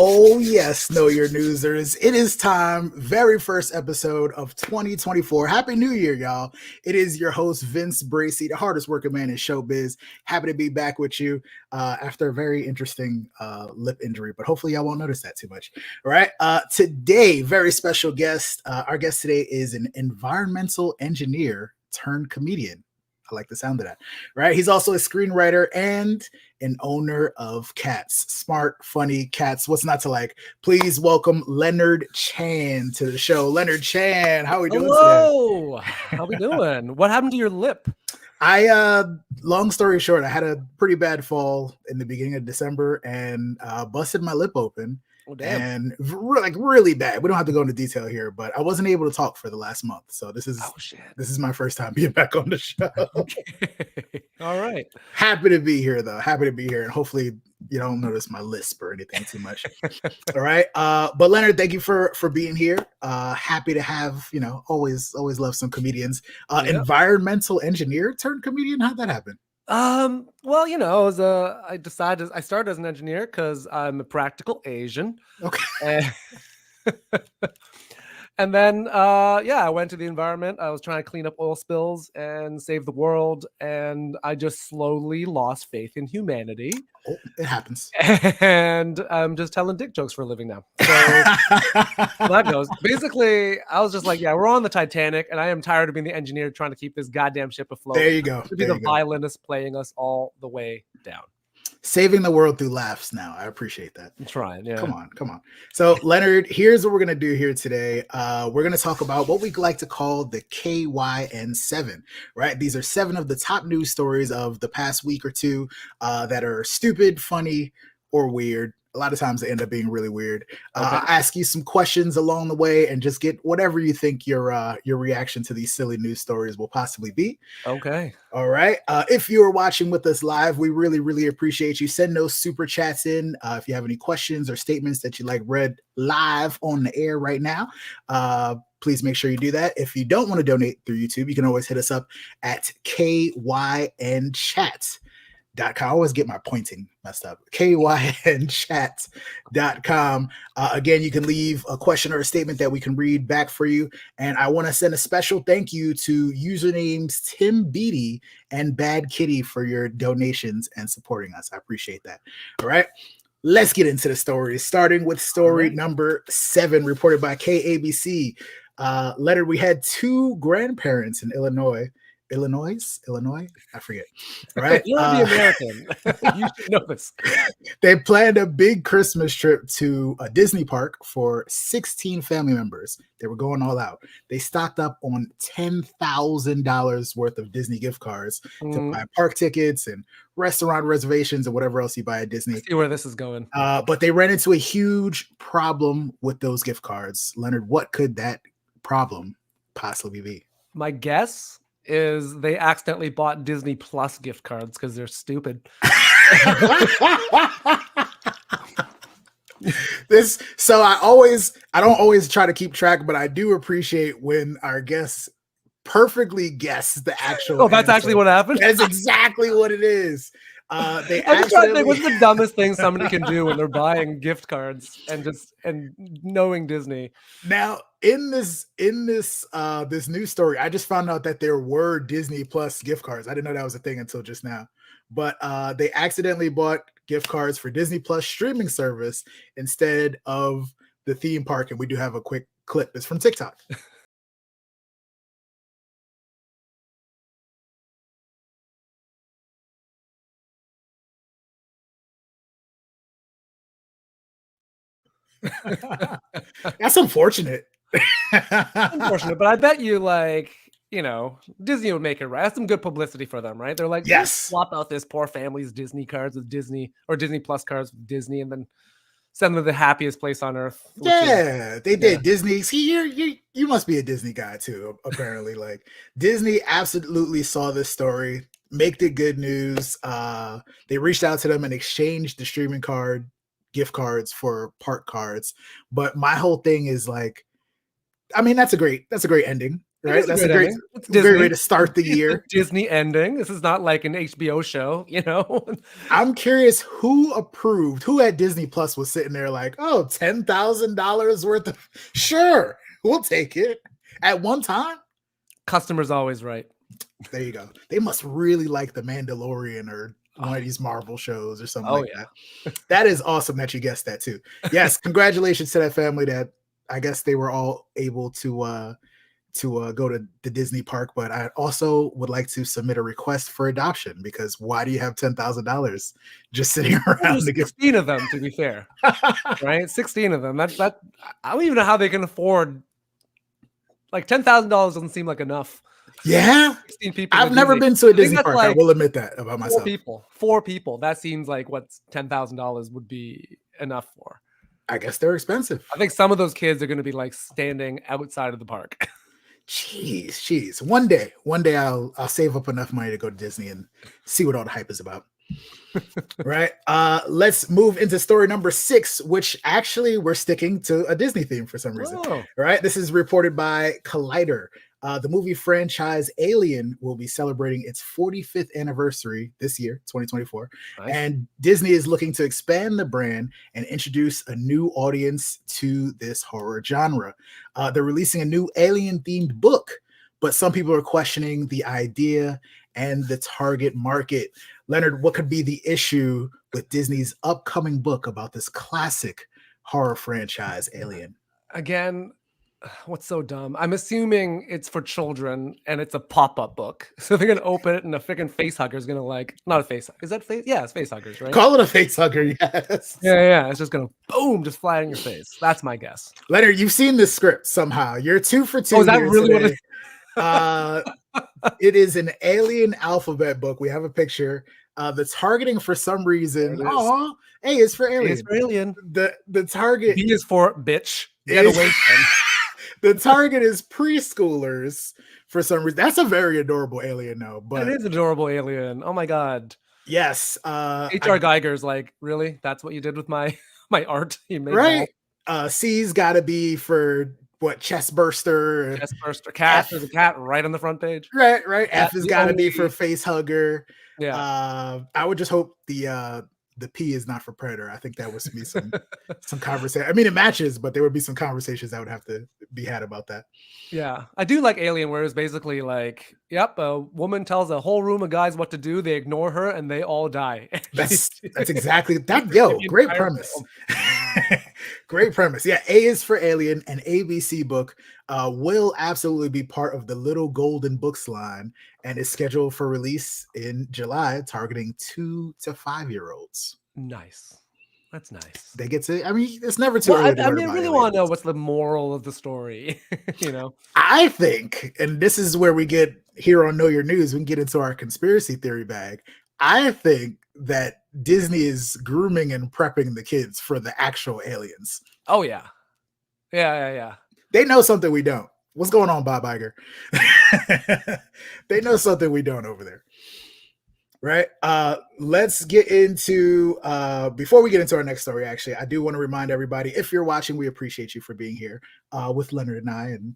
Oh, yes, know your newsers. It is time. Very first episode of 2024. Happy New Year, y'all. It is your host, Vince Bracy, the hardest working man in showbiz. Happy to be back with you after a very interesting lip injury, but hopefully y'all won't notice that too much. All right. Today, very special guest. Our guest today is an environmental engineer turned comedian. I like the sound of that, right? He's also a screenwriter and an owner of cats. Smart, funny cats. What's not to like? Please welcome Leonard Chan to the show. Leonard Chan, how are we doing today? Hello. How we doing? What happened to your lip? Long story short, I had a pretty bad fall in the beginning of December and busted my lip open. Oh, damn. And really bad. We don't have to go into detail here, but I wasn't able to talk for the last month. So this is my first time being back on the show. Okay. All right. Happy to be here though. Happy to be here. And hopefully you don't notice my lisp or anything too much. All right. But Leonard, thank you for being here. Happy to have, always love some comedians. Yep. Environmental engineer turned comedian. How'd that happen? Well, I started as an engineer because I'm a practical Asian. Okay. And then, I went to the environment. I was trying to clean up oil spills and save the world. And I just slowly lost faith in humanity. Oh, it happens. And I'm just telling dick jokes for a living now. So that goes. Basically, I was just like, yeah, we're on the Titanic. And I am tired of being the engineer trying to keep this goddamn ship afloat. There you go. To be the violinist playing us all the way down. Saving the world through laughs now. I appreciate that. I'm trying, yeah. Come on. So, Leonard, here's what we're going to do here today. We're going to talk about what we like to call the KYN 7, right? These are 7 of the top news stories of the past week or two that are stupid, funny, or weird. A lot of times they end up being really weird. Okay. I'll ask you some questions along the way and just get whatever you think your reaction to these silly news stories will possibly be. Okay. All right. If you are watching with us live, we really, really appreciate you. Send those super chats in. If you have any questions or statements that you like read live on the air right now, please make sure you do that. If you don't want to donate through YouTube, you can always hit us up at KYNChat.com. I always get my pointing messed up. KYNChat.com. Again, you can leave a question or a statement that we can read back for you. And I want to send a special thank you to usernames Tim Beatty and Bad Kitty for your donations and supporting us. I appreciate that. All right. Let's get into the stories, starting with story number 7, reported by KABC. Leonard, we had 2 grandparents in Illinois. I forget. Right? You're the American. You should know this. They planned a big Christmas trip to a Disney park for 16 family members. They were going all out. They stocked up on $10,000 worth of Disney gift cards to buy park tickets and restaurant reservations and whatever else you buy at Disney. I see where this is going. But they ran into a huge problem with those gift cards. Leonard, what could that problem possibly be? My guess is they accidentally bought Disney Plus gift cards because they're stupid. I don't always try to keep track, but I do appreciate when our guests perfectly guess the actual. Oh, that's actually what happened. That's exactly what it is. I'm just trying to think, what's the dumbest thing somebody can do when they're buying gift cards and knowing Disney? Now, in this news story, I just found out that there were Disney Plus gift cards. I didn't know that was a thing until just now. But they accidentally bought gift cards for Disney Plus streaming service instead of the theme park, and we do have a quick clip. It's from TikTok. That's unfortunate. Unfortunate, but I bet you Disney would make it right. That's some good publicity for them, right? They're like, yes, swap out this poor family's Disney cards with Disney or Disney Plus cards with Disney, and then send them to the happiest place on earth. Yeah, they did. Disney. See, you must be a Disney guy too, apparently. Like Disney absolutely saw this story, made it good news. They reached out to them and exchanged the streaming card gift cards for park cards. But my whole thing is like, I mean, that's a great ending, right? It is That's a a great ending. It's great way Disney. to start the It's a year. Disney ending. This is not like an HBO show, you know? I'm curious who at Disney Plus was sitting there like, oh, $10,000 worth of, sure, we'll take it at one time. Customer's always right. There you go. They must really like The Mandalorian or one of these Marvel shows or something like that. That is awesome that you guessed that too. Yes, congratulations to that family that I guess they were all able to go to the Disney park. But I also would like to submit a request for adoption, because why do you have $10,000 just sitting around? Well, there's 16 of them, to be fair, right? 16 of them. That I don't even know how they can afford. Like $10,000 doesn't seem like enough. Yeah, 16 people. I've never been to a Disney park. Like I will admit that about myself. Four people. That seems like what $10,000 would be enough for. I guess they're expensive. I think some of those kids are going to be like standing outside of the park. Jeez. One day I'll save up enough money to go to Disney and see what all the hype is about. Right. Let's move into story number 6, which actually we're sticking to a Disney theme for some reason. Oh. Right. This is reported by Collider. The movie franchise Alien will be celebrating its 45th anniversary this year, 2024. Nice. And Disney is looking to expand the brand and introduce a new audience to this horror genre. They're releasing a new Alien-themed book, but some people are questioning the idea and the target market. Leonard, what could be the issue with Disney's upcoming book about this classic horror franchise, Alien? Again, what's so dumb? I'm assuming it's for children and it's a pop-up book. So they're going to open it and a freaking face hugger is going to like, not a face. Is that face? Yeah, it's face huggers, right? Call it a face hugger, yes. Yeah. It's just going to boom, just fly in your face. That's my guess. Leonard, you've seen this script somehow. You're 2 for 2. Oh, is that really today. What it is an Alien alphabet book. We have a picture. The targeting for some reason. Oh, A is for Alien. A is for Alien. The target. B is for bitch. Get away from. The target is preschoolers for some reason. That's a very adorable alien, though. But it is adorable alien. Oh my god. Yes. H.R. Geiger's like, really? That's what you did with my art? You made right. C's got to be for what? Chest burster. Chest burster. Cat. There's a cat right on the front page. Right. F has got to be for face hugger. Yeah. I would just hope the P is not for predator. I think that would be some conversation. I mean, it matches, but there would be some conversations that would have to be had about that. Yeah, I do like Alien, where it's basically like, yep, a woman tells a whole room of guys what to do, they ignore her, and they all die. That's exactly that. Yo, great premise. Great premise. Yeah, A is for Alien, an ABC book will absolutely be part of the Little Golden Books line and is scheduled for release in July, targeting 2 to 5-year-olds. Nice. That's nice. They get to, I mean, it's never too early. I really want to know what's the moral of the story. You know, I think, and this is where we get here on Know Your News, we can get into our conspiracy theory bag. I think that Disney is grooming and prepping the kids for the actual aliens. Oh, yeah. Yeah. They know something we don't. What's going on, Bob Iger? They know something we don't over there. Right. Let's get into before we get into our next story. Actually, I do want to remind everybody, if you're watching, we appreciate you for being here with Leonard and I and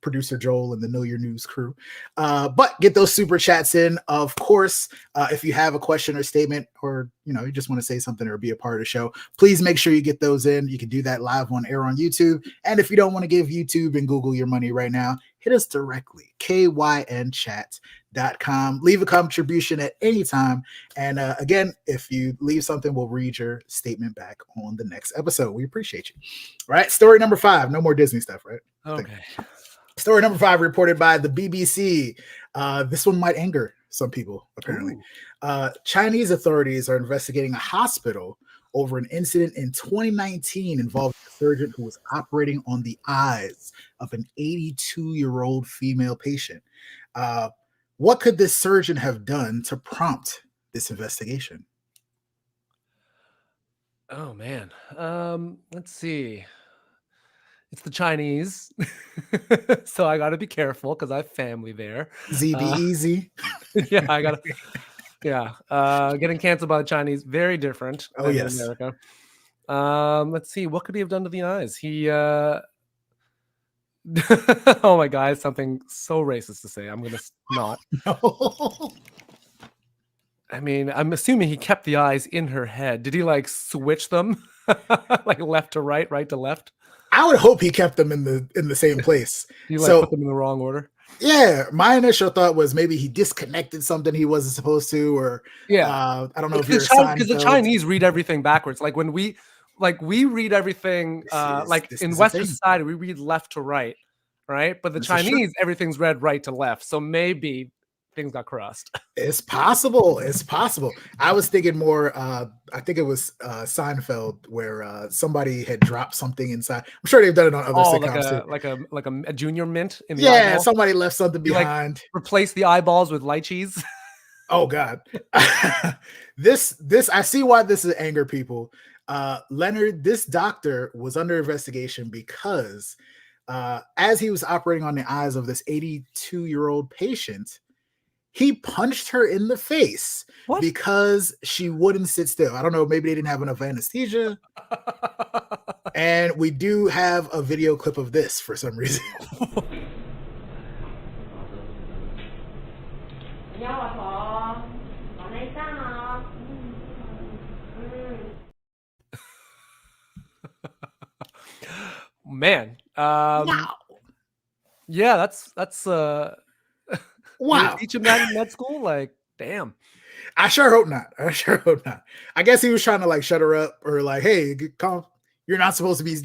producer Joel and the Know Your News crew. But get those super chats in. Of course, if you have a question or statement, or you just want to say something or be a part of the show, please make sure you get those in. You can do that live on air on YouTube. And if you don't want to give YouTube and Google your money right now, hit us directly, kynchat.com. Leave a contribution at any time. And again, if you leave something, we'll read your statement back on the next episode. We appreciate you. All right. Story number 5. No more Disney stuff, right? Okay. Story number 5 reported by the BBC. This one might anger some people, apparently. Chinese authorities are investigating a hospital over an incident in 2019 involving a surgeon who was operating on the eyes of an 82-year-old female patient. What could this surgeon have done to prompt this investigation? Oh, man. Let's see. It's the Chinese, so I got to be careful because I have family there. ZB easy. Yeah, I got to. Yeah, getting canceled by the Chinese, very different than in America. Let's see, what could he have done to the eyes? He Oh my God, something so racist to say. I'm gonna not. No. I mean, I'm assuming he kept the eyes in her head. Did he like switch them, like left to right, right to left? I would hope he kept them in the same place. Did he like put So them in the wrong order? yeah, my initial thought was maybe he disconnected something he wasn't supposed to, or Yeah, I don't know if because you're the Seinfeld. Chinese read everything backwards. Like when we read everything like This in is a Western thing. society, we read left to right, right? But the This is true. Chinese, everything's read right to left. So maybe things got crossed. It's possible. It's possible. I was thinking more. I think it was Seinfeld where somebody had dropped something inside. I'm sure they've done it on other Oh, sitcoms too. like a junior mint in the Yeah, eyeball. somebody left something You like behind. replace the eyeballs with lychees. Oh God. this I see why this is anger people. Leonard, this doctor was under investigation because as he was operating on the eyes of this 82-year-old patient, he punched her in the face What? because she wouldn't sit still. I don't know, maybe they didn't have enough anesthesia. And we do have a video clip of this for some reason. Man, Wow. yeah, that's Wow. teach him that in med school. Like, damn. I sure hope not. I sure hope not. I guess he was trying to like shut her up or like, hey, calm. You're not supposed to be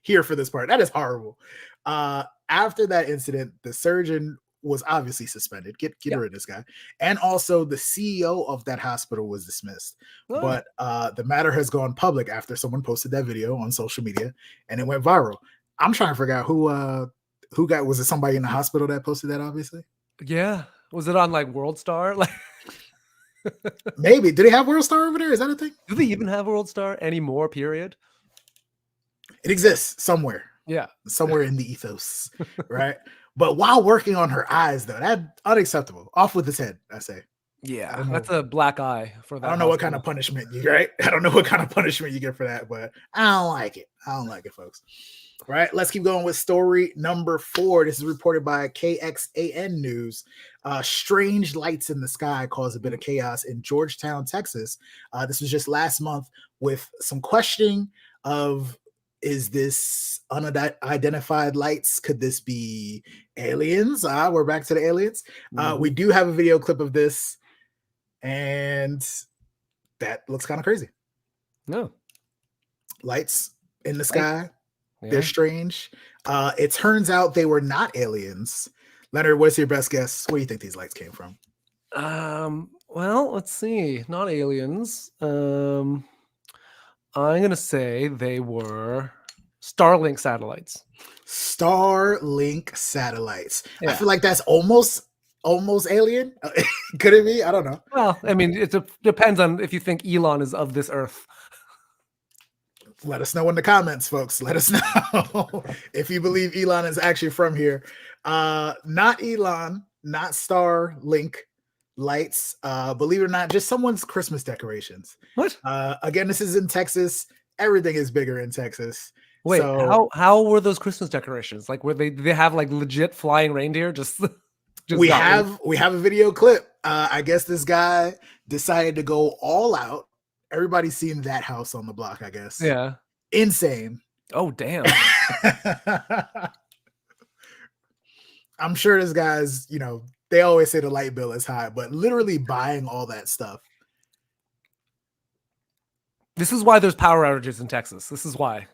here for this part. That is horrible. After that incident, the surgeon was obviously suspended. Get Yeah. rid of this guy. And also the CEO of that hospital was dismissed. Oh. But the matter has gone public after someone posted that video on social media and it went viral. I'm trying to figure out who was it somebody in the hospital that posted that, obviously? Yeah. Was it on like World Star? Like, maybe. Do they have World Star over there? Is that a thing? do they even have World Star anymore? Period. It exists somewhere. Yeah. Somewhere in the ethos, right? But while working on her eyes, though, that's unacceptable. Off with his head, I say. Yeah, that's a black eye for that. I don't know what kind of punishment you right. I don't know what kind of punishment you get for that, but I don't like it. I don't like it, folks. All right, let's keep going with story number 4. This is reported by KYN News. Strange lights in the sky cause a bit of chaos in Georgetown, Texas. This was just last month with some questioning of, is this unidentified lights? Could this be aliens? We're back to the aliens. We do have a video clip of this, and that looks kind of crazy. No. Lights in the sky. Yeah. They're strange. It turns out they were not aliens. Leonard, what's your best guess? Where do you think these lights came from? Well, let's see. Not aliens. I'm going to say they were Starlink satellites. Starlink satellites. Yeah. I feel like that's almost alien. Could it be? I don't know. Well, I mean, it depends on if you think Elon is of this earth. Let us know in the comments, folks. Let us know if you believe Elon is actually from here. Not Elon, not Starlink lights. Believe it or not, just someone's Christmas decorations. What? Again, this is in Texas. Everything is bigger in Texas. Wait, so, how were those Christmas decorations? Like, were they have like legit flying reindeer? Just we have a video clip. I guess this guy decided to go all out. Everybody's seen that house on the block, I guess. Yeah. Insane. Oh, damn. I'm sure this guy's, they always say the light bill is high, but literally buying all that stuff. This is why there's power outages in Texas. This is why.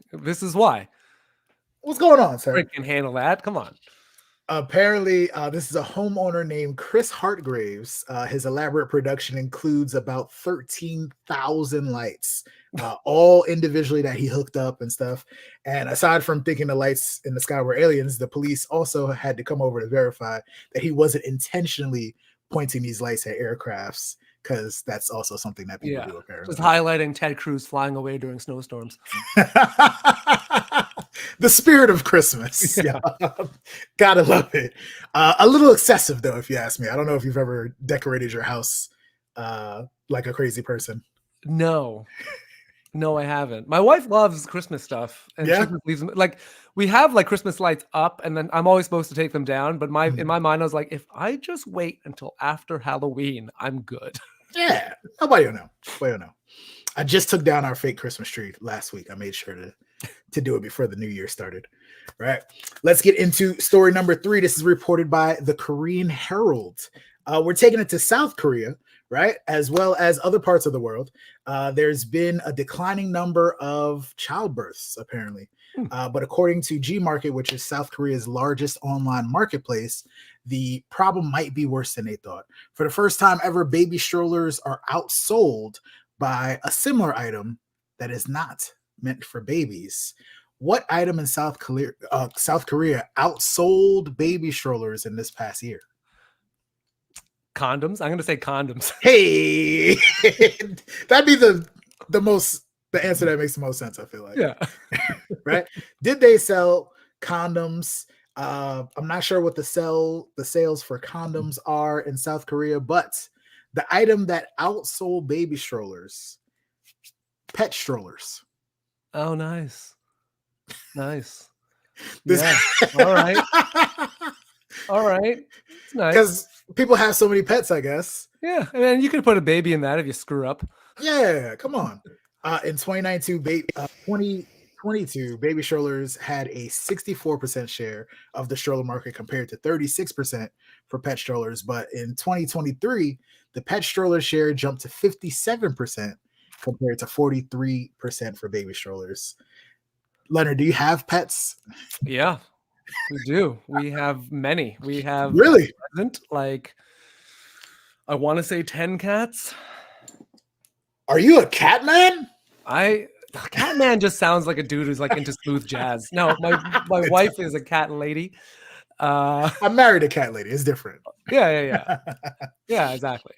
What's going on, sir? Rick can handle that. Come on. Apparently, this is a homeowner named Chris Hartgraves. His elaborate production includes about 13,000 lights, all individually that he hooked up and stuff. And aside from thinking the lights in the sky were aliens, the police also had to come over to verify that he wasn't intentionally pointing these lights at aircrafts, because that's also something that people do, apparently. Just highlighting Ted Cruz flying away during snowstorms. The spirit of Christmas. Yeah. Gotta love it. A little excessive, though, if you ask me. I don't know if you've ever decorated your house like a crazy person. No. No, I haven't. My wife loves Christmas stuff, and she Yeah. just leaves them like we have like Christmas lights up, and then I'm always supposed to take them down. But in my mind, I was like, if I just wait until after Halloween, I'm good. Yeah. Nobody will know. Nobody will know. I just took down our fake Christmas tree last week. I made sure to do it before the new year started. Right. Let's get into story number 3. This is reported by the Korean Herald. We're taking it to South Korea, right, as well as other parts of the world. There's been a declining number of childbirths, apparently. But according to Gmarket, which is South Korea's largest online marketplace, the problem might be worse than they thought. For the first time ever, baby strollers are outsold by a similar item that is not meant for babies. What item in South Korea outsold baby strollers in this past year? Condoms. I'm going to say condoms. Hey, that'd be the answer that makes the most sense. I feel like. Yeah. Right? Did they sell condoms? I'm not sure what the sales for condoms are in South Korea, but the item that outsold baby strollers, pet strollers. Oh, nice. Nice. Yeah. All right. All right. It's nice. Because people have so many pets, I guess. Yeah. I mean, you could put a baby in that if you screw up. Yeah. Come on. In 2022, baby strollers had a 64% share of the stroller market compared to 36% for pet strollers. But in 2023, the pet stroller share jumped to 57% compared to 43% for baby strollers. Leonard, do you have pets? Yeah, we do. We have many. We have really like I want to say 10 cats. Are you a cat man? Cat man just sounds like a dude who's like into smooth jazz. No, my wife is a cat lady. I'm married a cat lady. It's different. Yeah, exactly.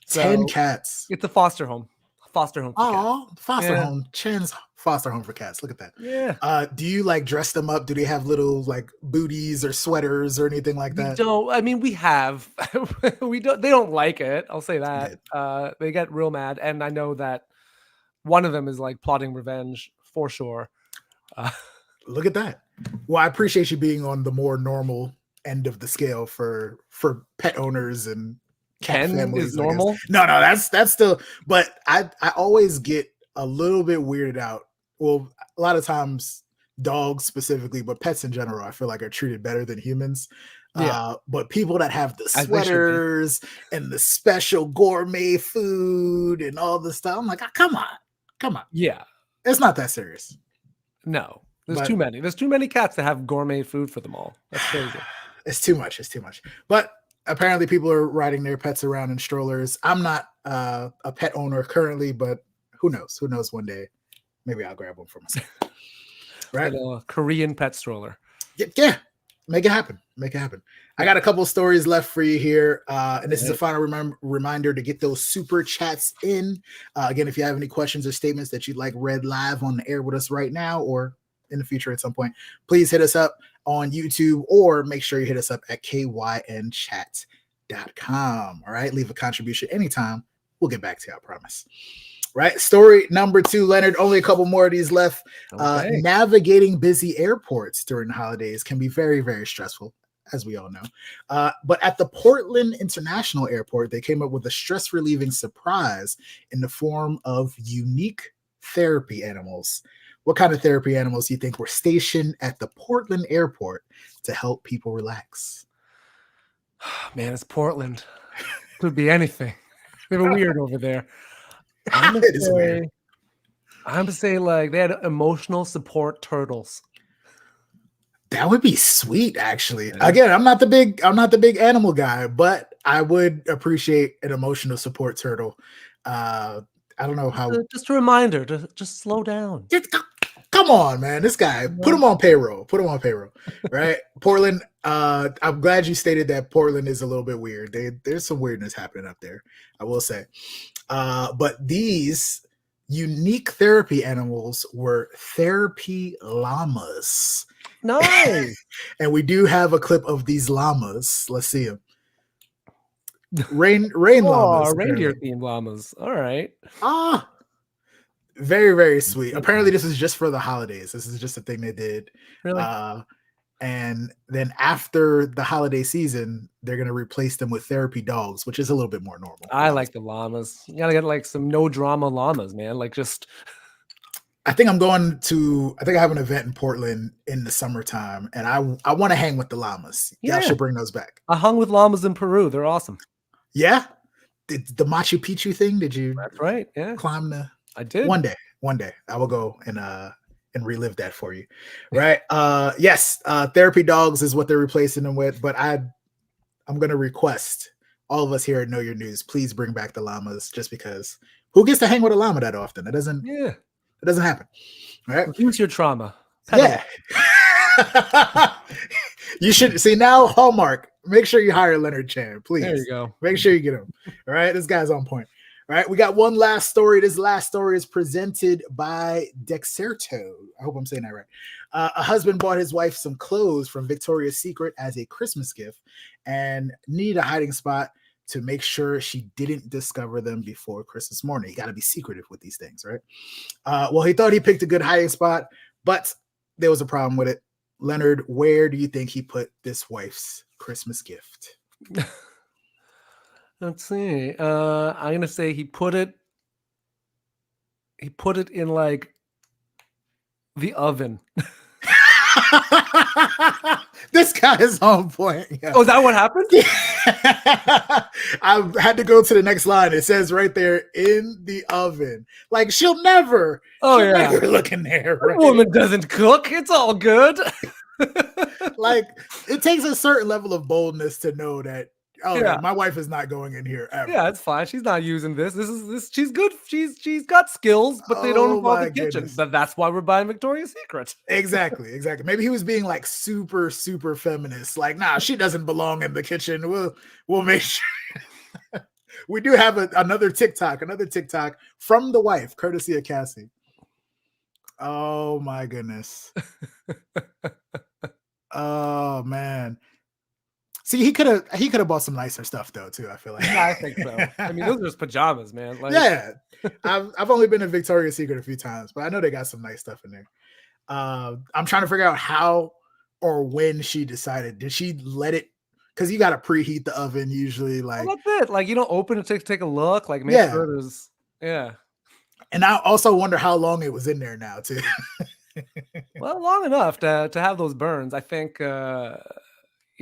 10 cats. It's a foster home. Foster home. Oh, foster home. Chan's foster home for cats. Look at that. Yeah. Do you like dress them up? Do they have little like booties or sweaters or anything like that? We don't. I mean, we have. We don't. They don't like it. I'll say that. They get real mad, and I know that one of them is like plotting revenge for sure. Look at that. Well, I appreciate you being on the more normal end of the scale for pet owners and cat 10 families. Is normal. No, that's still. But I always get a little bit weirded out. Well, a lot of times dogs specifically, but pets in general, I feel like are treated better than humans. Yeah. But people that have the sweaters and the special gourmet food and all this stuff, I'm like, come on. Yeah. It's not that serious. No. There's too many. There's too many cats that have gourmet food for them all. That's crazy. It's too much. But apparently people are riding their pets around in strollers. I'm not a pet owner currently, but who knows? Who knows one day? Maybe I'll grab one for myself. Right? Like a Korean pet stroller. Yeah. Make it happen. I got a couple stories left for you here. And this is a final reminder to get those super chats in. Again, if you have any questions or statements that you'd like read live on the air with us right now or in the future at some point, please hit us up on YouTube or make sure you hit us up at kynchat.com. All right. Leave a contribution anytime. We'll get back to you, I promise. Right. Story number 2, Leonard, only a couple more of these left. Okay. Navigating busy airports during the holidays can be very, very stressful, as we all know. But at the Portland International Airport, they came up with a stress-relieving surprise in the form of unique therapy animals. What kind of therapy animals do you think were stationed at the Portland Airport to help people relax? Man, it's Portland. Could be anything. They're weird over there. I'm gonna say like they had emotional support turtles. That would be sweet, actually. Yeah. Again, I'm not the big animal guy, but I would appreciate an emotional support turtle. I don't know how. Just a reminder to just slow down. Come on, man. This guy, put him on payroll. Right? Portland. I'm glad you stated that Portland is a little bit weird. There's some weirdness happening up there, I will say. But these unique therapy animals were therapy llamas. Nice. And we do have a clip of these llamas. Let's see them. Rain llamas. Reindeer themed llamas. All right. Very, very sweet. Apparently, this is just for the holidays. This is just a thing they did. Really? And then after the holiday season, they're going to replace them with therapy dogs, which is a little bit more normal. I like the llamas. You gotta get like some no drama llamas, man. Like just. I think I have an event in Portland in the summertime, and I want to hang with the llamas. Yeah, I should bring those back. I hung with llamas in Peru. They're awesome. Yeah, the Machu Picchu thing. Did you? That's right. Yeah, climb the. I did. One day I will go and relive that for you. Right. Yes. Therapy dogs is what they're replacing them with, but I'm going to request all of us here at Know Your News, please bring back the llamas, just because who gets to hang with a llama that often? It doesn't happen. All right. Reduce your trauma. Yeah. You should see now, Hallmark, make sure you hire Leonard Chan, please. There you go. Make sure you get him. All right. This guy's on point. All right, we got one last story. This last story is presented by Dexerto. I hope I'm saying that right. A husband bought his wife some clothes from Victoria's Secret as a Christmas gift and needed a hiding spot to make sure she didn't discover them before Christmas morning. You got to be secretive with these things, right? Well, he thought he picked a good hiding spot, but there was a problem with it. Leonard, where do you think he put this wife's Christmas gift? Let's see. I'm gonna say he put it in like the oven. This guy is on point. Yeah. Oh, is that what happened? I had to go to the next line. It says right there, in the oven. Like she'll never look in there. Right? Woman doesn't cook. It's all good. Like it takes a certain level of boldness to know that. Oh, yeah. My wife is not going in here ever. Yeah, it's fine. She's not using this. She's good. She's got skills, but they don't involve the kitchen. But that's why we're buying Victoria's Secret. Exactly. Maybe he was being like super, super feminist. Like, nah, she doesn't belong in the kitchen. We'll make sure. We do have another TikTok from the wife, courtesy of Cassie. Oh my goodness. Oh man. See, he could have bought some nicer stuff though too. I feel like. I think so. I mean, those are just pajamas, man. Like, yeah, I've only been to Victoria's Secret a few times, but I know they got some nice stuff in there. I'm trying to figure out how or when she decided. Did she let it? Because you got to preheat the oven usually. Like that's it. Like you don't open it to take a look. Like make sure there's And I also wonder how long it was in there now too. Well, long enough to have those burns. I think.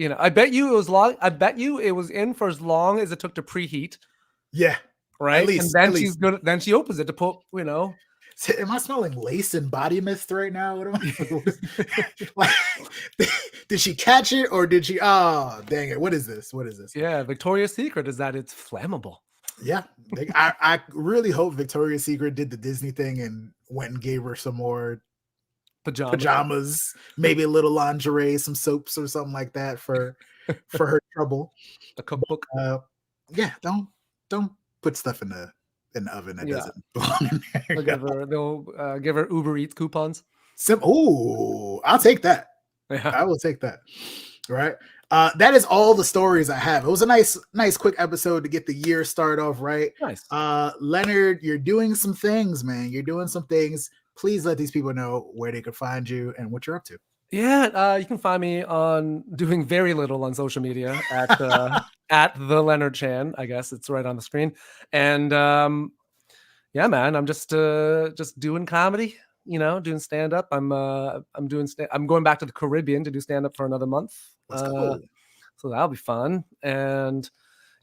I bet you it was long. I bet you it was in for as long as it took to preheat. Yeah. Right. And then she's good. Then she opens it to put, Am I smelling lace and body mist right now? What am I? Like, did she catch it or did she? Oh, dang it. What is this? Yeah. Victoria's Secret is that it's flammable. Yeah. I really hope Victoria's Secret did the Disney thing and went and gave her some more pajamas, maybe a little lingerie, some soaps or something like that for her trouble. A cookbook. Yeah, don't put stuff in the oven that doesn't belong in there. They'll give her Uber Eats coupons. I'll take that. Yeah. I will take that. Right. That is all the stories I have. It was a nice quick episode to get the year started off right. Nice. Leonard, you're doing some things, man. You're doing some things. Please let these people know where they can find you and what you're up to. Yeah, you can find me on doing very little on social media at at the Leonard Chan. I guess it's right on the screen. And yeah, man, I'm just doing comedy. Doing stand up. I'm going back to the Caribbean to do stand up for another month. Cool. So that'll be fun. And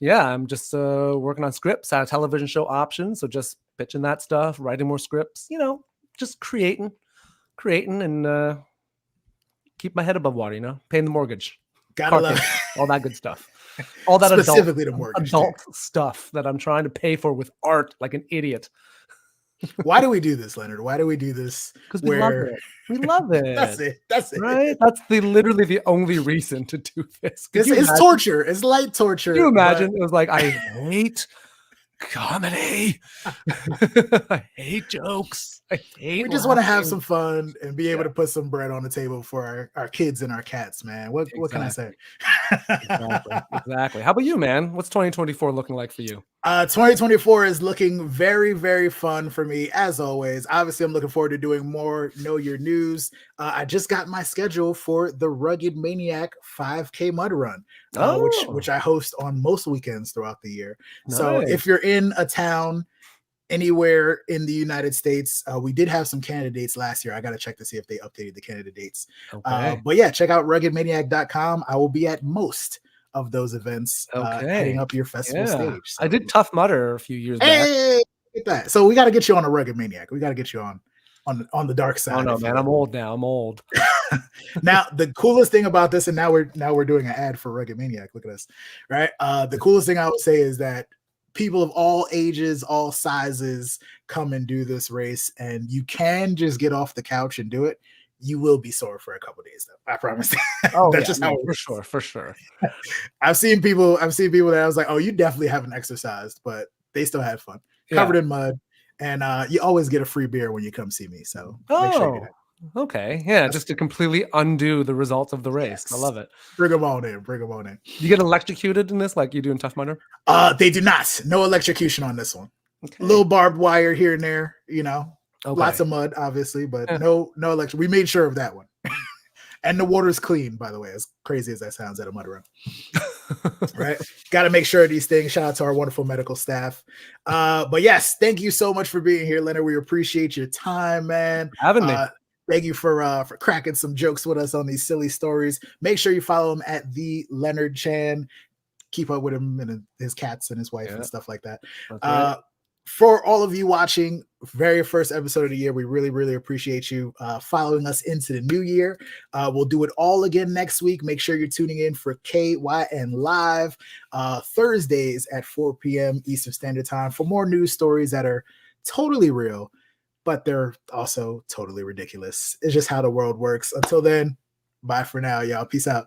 yeah, I'm just working on scripts at a television show Options. So just pitching that stuff, writing more scripts. Just creating and keep my head above water, paying the mortgage. Gotta love all that good stuff. All that specifically the mortgage adult stuff that I'm trying to pay for with art like an idiot. Why do we do this, Leonard? Why do we do this? Because we love it. We love it. That's it. Right? That's literally the only reason to do this. It's torture. It's light torture. Can you imagine? It was like, I hate comedy. I hate jokes. We just want to have some fun and be able to put some bread on the table for our kids and our cats, man. What can I say? Exactly. How about you, man? What's 2024 looking like for you? 2024 is looking very, very fun for me, as always. Obviously, I'm looking forward to doing more Know Your News. I just got my schedule for the Rugged Maniac 5K Mud Run, which I host on most weekends throughout the year. Nice. So if you're in a town anywhere in the United States, we did have some candidates last year. I got to check to see if they updated the candidate dates. Okay. But yeah, check out ruggedmaniac.com. I will be at most of those events, heading up your festival stage. So. I did Tough Mudder a few years back. Hey, get that. So we got to get you on a Rugged Maniac. We got to get you on the dark side. Oh no, man, I'm old now. I'm old. Now the coolest thing about this, and now we're doing an ad for Rugged Maniac. Look at us, right? The coolest thing I would say is that people of all ages, all sizes come and do this race, and you can just get off the couch and do it. You will be sore for a couple days, though. I promise. Oh, that's just how for sure. I've seen people that I was like, oh, you definitely haven't exercised, but they still had fun, covered in mud, and you always get a free beer when you come see me. So make sure you do that. Okay, yeah, just to completely undo the results of the race. Yes. I love it. Bring them on in. You get electrocuted in this, like you do in Tough Mudder? They do not. No electrocution on this one. Okay. Little barbed wire here and there, Lots of mud, obviously, but no electric. We made sure of that one. And the water's clean, by the way, as crazy as that sounds at a mud run. Right? Got to make sure of these things. Shout out to our wonderful medical staff. But yes, thank you so much for being here, Leonard. We appreciate your time, man. Having me. Thank you for cracking some jokes with us on these silly stories. Make sure you follow him at the Leonard Chan. Keep up with him and his cats and his wife and stuff like that. Okay. For all of you watching, very first episode of the year, we really, really appreciate you following us into the new year. We'll do it all again next week. Make sure you're tuning in for KYN Live Thursdays at 4 p.m. Eastern Standard Time for more news stories that are totally real, but they're also totally ridiculous. It's just how the world works. Until then, bye for now, y'all. Peace out.